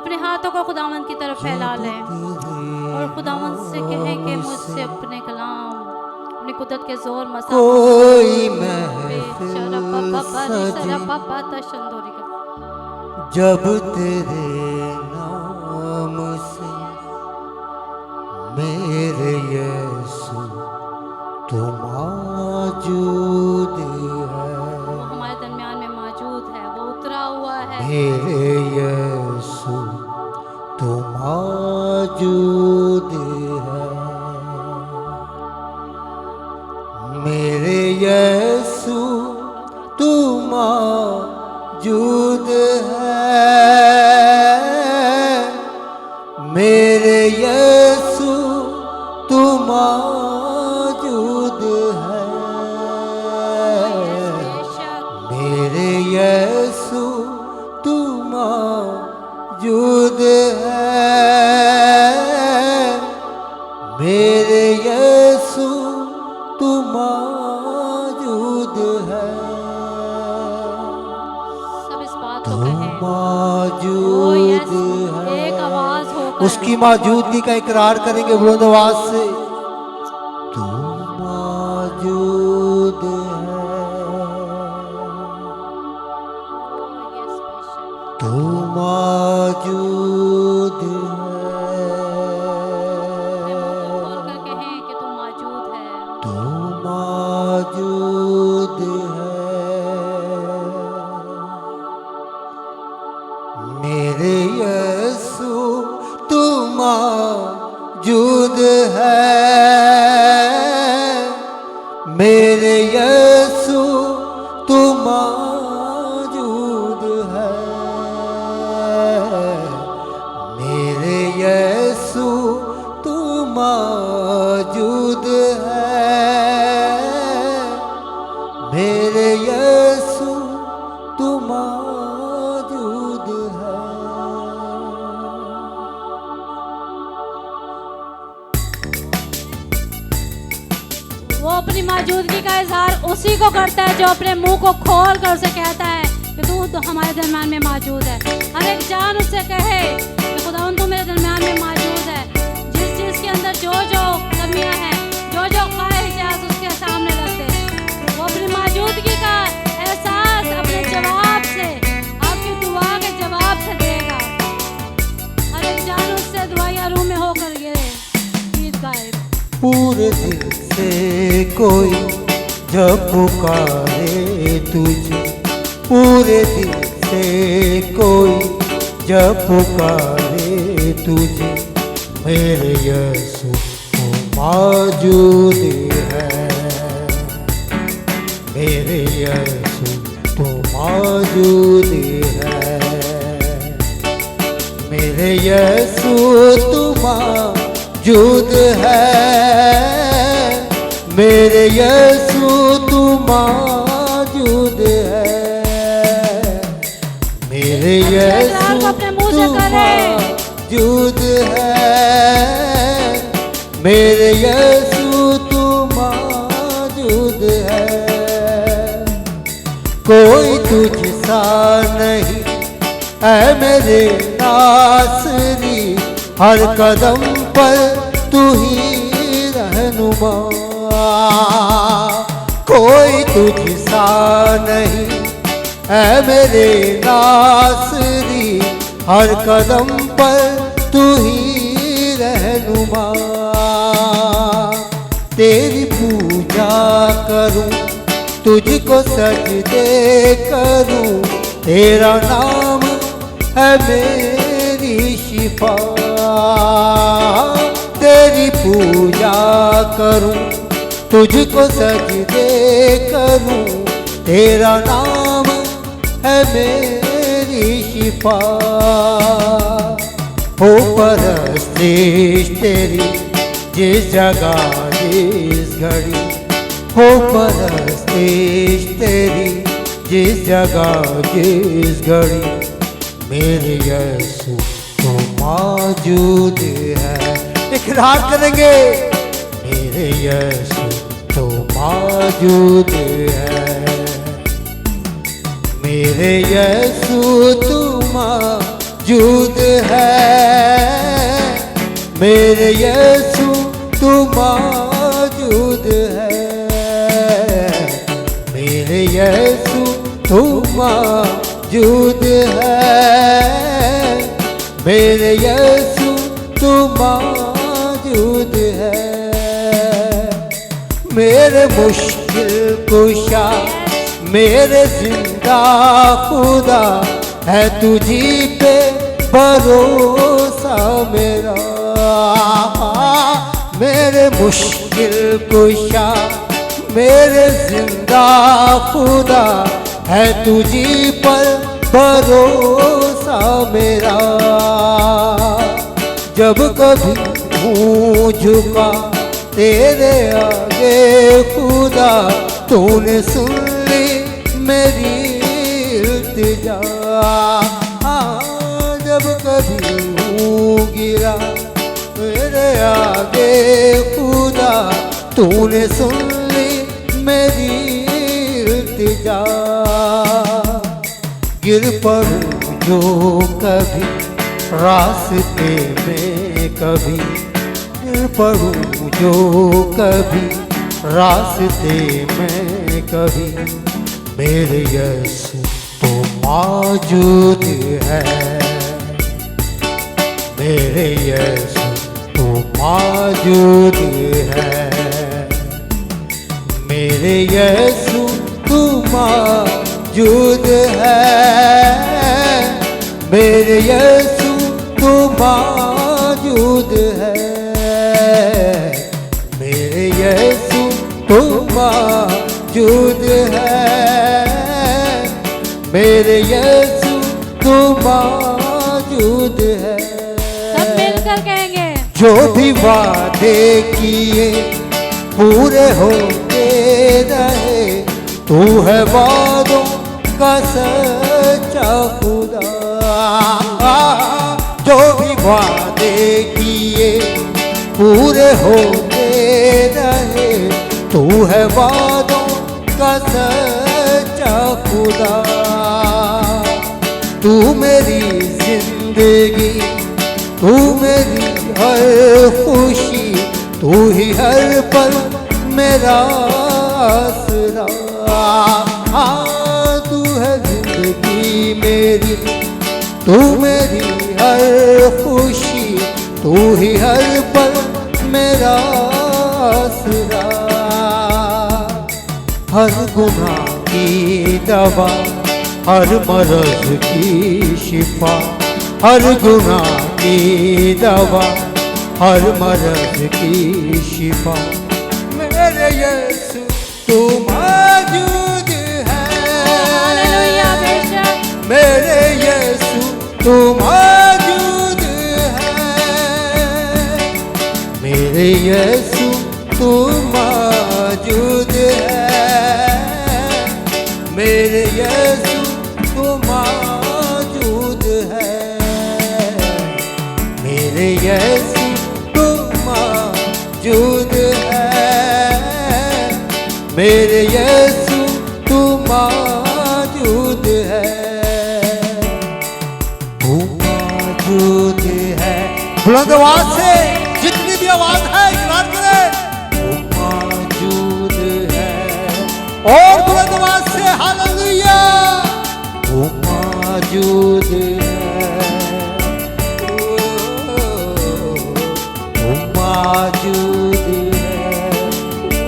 अपने हाथों को खुदावंद की तरफ फैला लें और खुदावंद से कहें कि मुझसे अपने कलाम अपनी कुदरत के जोर मसा कोई महफिल जब तेरे नाम से मेरे यीशु तू मौजूद है, वो हमारे दरमियान में मौजूद है, वो उतरा हुआ है। मेरे यीशु तू मौजूद है, मेरे यीशु तू मौजूद है, मेरे यीशु तू मौजूद है, मेरे यीशु तू मौजूद है, मेरे यीशु तू मौजूद है, सब इस बात तू को कहें। मौजूद है। एक आवाज होकर उसकी मौजूदगी का इकरार करेंगे बुलंद आवाज से। तू मौजूद है, तू मौजूद है, खोलकर कहें कि तू मौजूद है। तू मौजूद है, मेरे यीशु तू मौजूद है, मेरे यीशु तू मौजूद है, मेरे यीशु तू मौजूद है, मेरे यीशु तू मौजूद है। वो अपनी मौजूदगी का इजहार उसी को करता है जो अपने मुंह को खोल कर उसे कहता है कि तू तो हमारे दरमियान में मौजूद है। हर एक जान उससे कहे कि खुदावंद तू मेरे दरमियान में मौजूद है। जिस चीज़ के अंदर जो जो कमियां हैं, जो जो ख्वाहिशात उसके सामने रख दे। वो अपनी मौजूदगी का एहसास अपने जवाब से, आपकी दुआ के जवाब से देगा। हर एक जान उससे दुआयां रूह में होकर ये गीत गाए। पूरे दिल से कोई जब पुकारे तुझे, पूरे दिल से कोई जब पुकारे तुझे, मेरे यीशु तू मौजूद है, मेरे यीशु तू मौजूद है, मेरे यीशु तू मौजूद है, मेरे यीशु तू मौजूद है, मेरे यीशु अपने मुंह तू से करे। मौजूद है, मेरे यीशु तू मौजूद है, कोई तुझसा नहीं ऐ मेरे नासरी, हर कदम पर तू ही रहनुमा, कोई तुझसा नहीं ऐ मेरे नासरी, हर कदम पर तू ही रहनुमा, तेरी पूजा करूं, तुझको सजदे करूं, तेरा नाम है मेरी शिफा, तेरी पूजा करूं, तुझको सजदे करूं, तेरा नाम है मेरी शिफा, हो परस्तिश तेरी जिस जगह जिस घड़ी, हो परस्तिश तेरी जिस जगह जिस घड़ी, मेरे यीशु तो मौजूद है। इकरार करेंगे, मेरे यीशु तो मौजूद है, मेरे यीशु तू मौजूद है। मेरे यीशु तू मौजूद है। मेरे यीशु तू मौजूद है। मेरे यीशु तू मौजूद है। मेरे मुश्किल कुशा मेरे जिंदा खुदा है, तुझी पे भरोसा मेरा। मेरे मुश्किल कुशा मेरे जिंदा खुदा है, तुझी पर भरोसा मेरा। जब कभी मुँह झुका तेरे आगे खुदा, तूने सुन ली मेरी इल्तिजा। जब कभी मुँह गिरा तेरे आगे खुदा, तूने सुन ली मेरी इल्तिजा। गिर पड़ूं जो कभी रास्ते में, कभी गिर पड़ूं जो कभी रास्ते में, कभी मेरे यीशु तो मौजूद है। मेरे यीशु तो मौजूद है। मेरे यीशु तू मौजूद है। मेरे यीशु तू मौजूद है। मेरे यीशु तू मौजूद है। मेरे यीशु तू मौजूद है। सब मिलकर कहेंगे, जो भी वादे किए पूरे होते रहे, तू है वादों का सच्चा खुदा। जो भी वादे किए पूरे होते रहे, तू है वादों का सच्चा खुदा। तू मेरी जिंदगी, तू मेरी हर खुशी, तू ही हर पल मेरा आसरा। तू है जिंदगी मेरी, तू मेरी हर खुशी, तू ही हर पल मेरा आसरा। हर गुनाह की दवा, हर मर्ज की शिफा, हर गुनाह की दवा, हर मर्ज की शिफा। मेरे यीशु तू मौजूद है। हालेलुया, बेशक मेरे यीशु तू मौजूद है। मेरे यीशु तू मौजूद है। मेरे यीशु तू मौजूद है। मेरे यीशु तू मौजूद है। मेरे यीशु तू मौजूद है। तू मौजूद है। बुलंद आवाज से जितनी भी आवाज है इकरार करें, तू मौजूद है। और बुलंद आवाज से हालेलुया। तू मौजूद है। तू मौजूद है।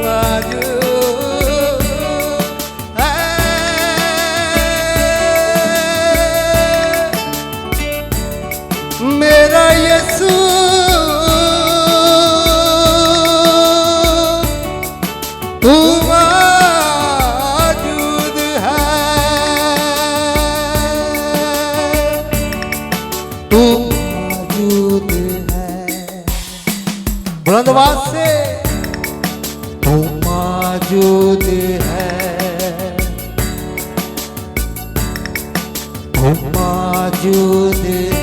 मौजूद है। मेरा यीशु तू मौजूद है। तू मौजूद है। बुलंद आवाज से तू मौजूद है। तू मौजूद है।